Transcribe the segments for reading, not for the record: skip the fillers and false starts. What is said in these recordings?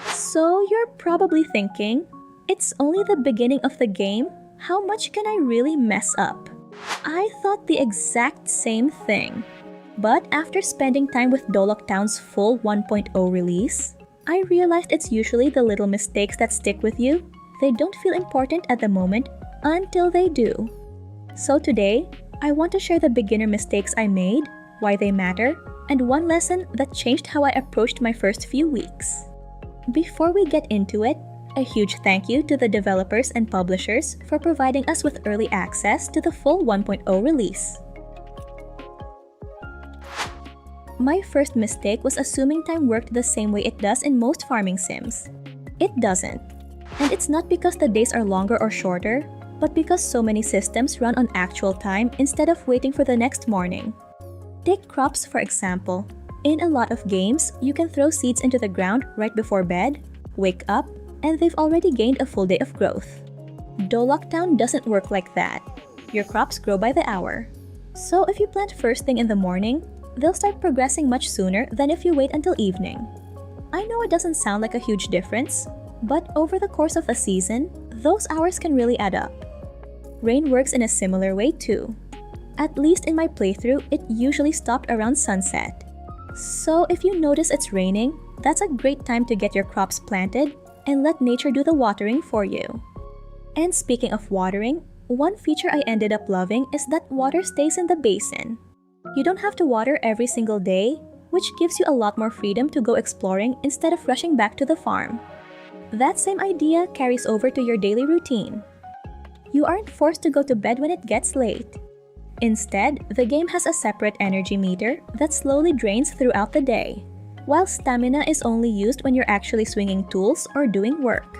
So you're probably thinking, it's only the beginning of the game, how much can I really mess up? I thought the exact same thing. But after spending time with Doloc Town's full 1.0 release, I realized it's usually the little mistakes that stick with you. They don't feel important at the moment until they do. So today, I want to share the beginner mistakes I made, why they matter, and one lesson that changed how I approached my first few weeks. Before we get into it, a huge thank you to the developers and publishers for providing us with early access to the full 1.0 release. My first mistake was assuming time worked the same way it does in most farming sims. It doesn't. And it's not because the days are longer or shorter, but because so many systems run on actual time instead of waiting for the next morning. Take crops for example. In a lot of games, you can throw seeds into the ground right before bed, wake up, and they've already gained a full day of growth. Doloc Town doesn't work like that. Your crops grow by the hour. So if you plant first thing in the morning, they'll start progressing much sooner than if you wait until evening. I know it doesn't sound like a huge difference, but over the course of a season, those hours can really add up. Rain works in a similar way too. At least in my playthrough, it usually stopped around sunset. So if you notice it's raining, that's a great time to get your crops planted and let nature do the watering for you. And speaking of watering, one feature I ended up loving is that water stays in the basin. You don't have to water every single day, which gives you a lot more freedom to go exploring instead of rushing back to the farm. That same idea carries over to your daily routine. You aren't forced to go to bed when it gets late. Instead, the game has a separate energy meter that slowly drains throughout the day, while stamina is only used when you're actually swinging tools or doing work.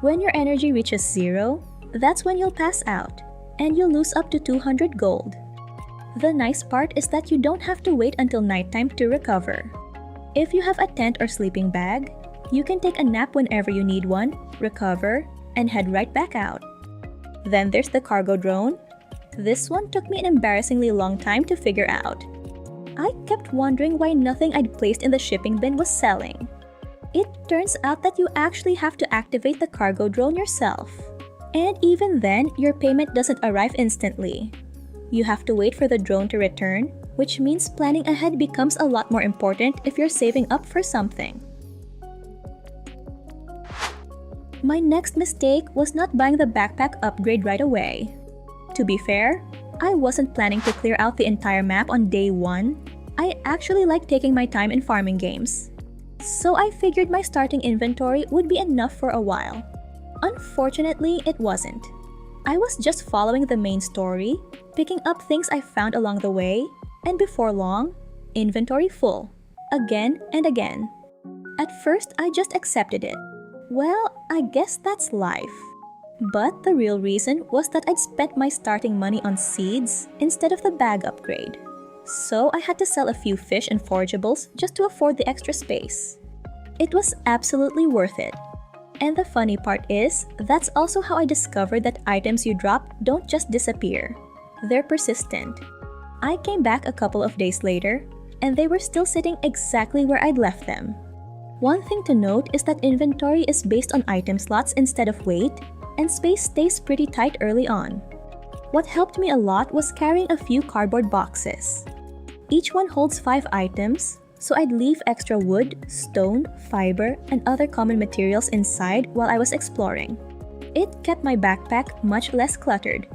When your energy reaches 0, that's when you'll pass out, and you'll lose up to 200 gold. The nice part is that you don't have to wait until nighttime to recover. If you have a tent or sleeping bag, you can take a nap whenever you need one, recover, and head right back out. Then there's the cargo drone. This one took me an embarrassingly long time to figure out. I kept wondering why nothing I'd placed in the shipping bin was selling. It turns out that you actually have to activate the cargo drone yourself. And even then, your payment doesn't arrive instantly. You have to wait for the drone to return, which means planning ahead becomes a lot more important if you're saving up for something. My next mistake was not buying the backpack upgrade right away. To be fair, I wasn't planning to clear out the entire map on day 1. I actually like taking my time in farming games. So I figured my starting inventory would be enough for a while. Unfortunately, it wasn't. I was just following the main story, picking up things I found along the way, and before long, inventory full. Again and again. At first, I just accepted it. Well, I guess that's life. But the real reason was that I'd spent my starting money on seeds instead of the bag upgrade. So I had to sell a few fish and forageables just to afford the extra space. It was absolutely worth it. And the funny part is, that's also how I discovered that items you drop don't just disappear. They're persistent. I came back a couple of days later, and they were still sitting exactly where I'd left them. One thing to note is that inventory is based on item slots instead of weight, and space stays pretty tight early on. What helped me a lot was carrying a few cardboard boxes. Each one holds 5 items, so I'd leave extra wood, stone, fiber, and other common materials inside while I was exploring. It kept my backpack much less cluttered.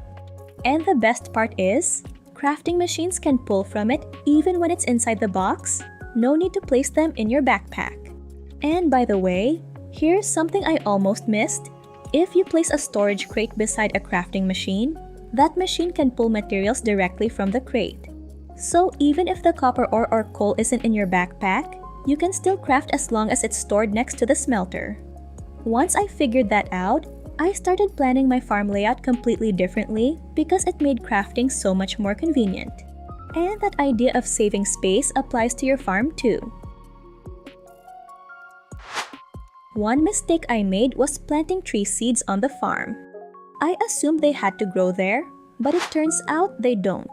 And the best part is, crafting machines can pull from it even when it's inside the box. No need to place them in your backpack. And by the way, here's something I almost missed. If you place a storage crate beside a crafting machine, that machine can pull materials directly from the crate. So even if the copper ore or coal isn't in your backpack, you can still craft as long as it's stored next to the smelter. Once I figured that out, I started planning my farm layout completely differently because it made crafting so much more convenient. And that idea of saving space applies to your farm too. One mistake I made was planting tree seeds on the farm. I assumed they had to grow there, but it turns out they don't.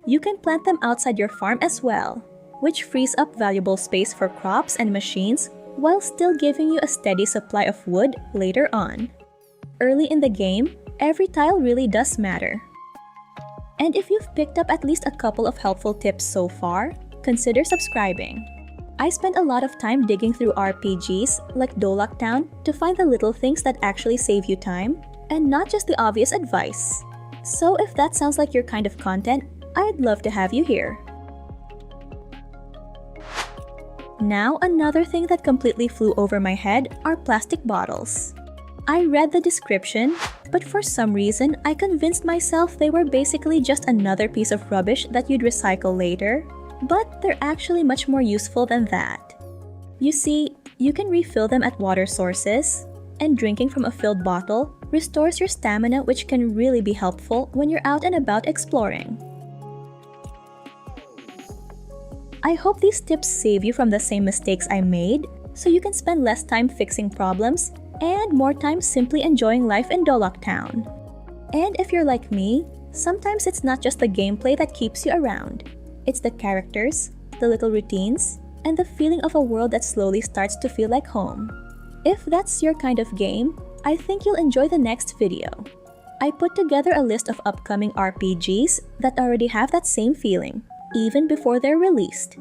You can plant them outside your farm as well, which frees up valuable space for crops and machines while still giving you a steady supply of wood later on. Early in the game, every tile really does matter. And if you've picked up at least a couple of helpful tips so far, consider subscribing. I spent a lot of time digging through RPGs like Doloc Town to find the little things that actually save you time, and not just the obvious advice. So if that sounds like your kind of content, I'd love to have you here. Now, another thing that completely flew over my head are plastic bottles. I read the description, but for some reason, I convinced myself they were basically just another piece of rubbish that you'd recycle later, but they're actually much more useful than that. You see, you can refill them at water sources, and drinking from a filled bottle restores your stamina, which can really be helpful when you're out and about exploring. I hope these tips save you from the same mistakes I made, so you can spend less time fixing problems and more time simply enjoying life in Doloc Town. And if you're like me, sometimes it's not just the gameplay that keeps you around. It's the characters, the little routines, and the feeling of a world that slowly starts to feel like home. If that's your kind of game, I think you'll enjoy the next video. I put together a list of upcoming RPGs that already have that same feeling, even before they're released.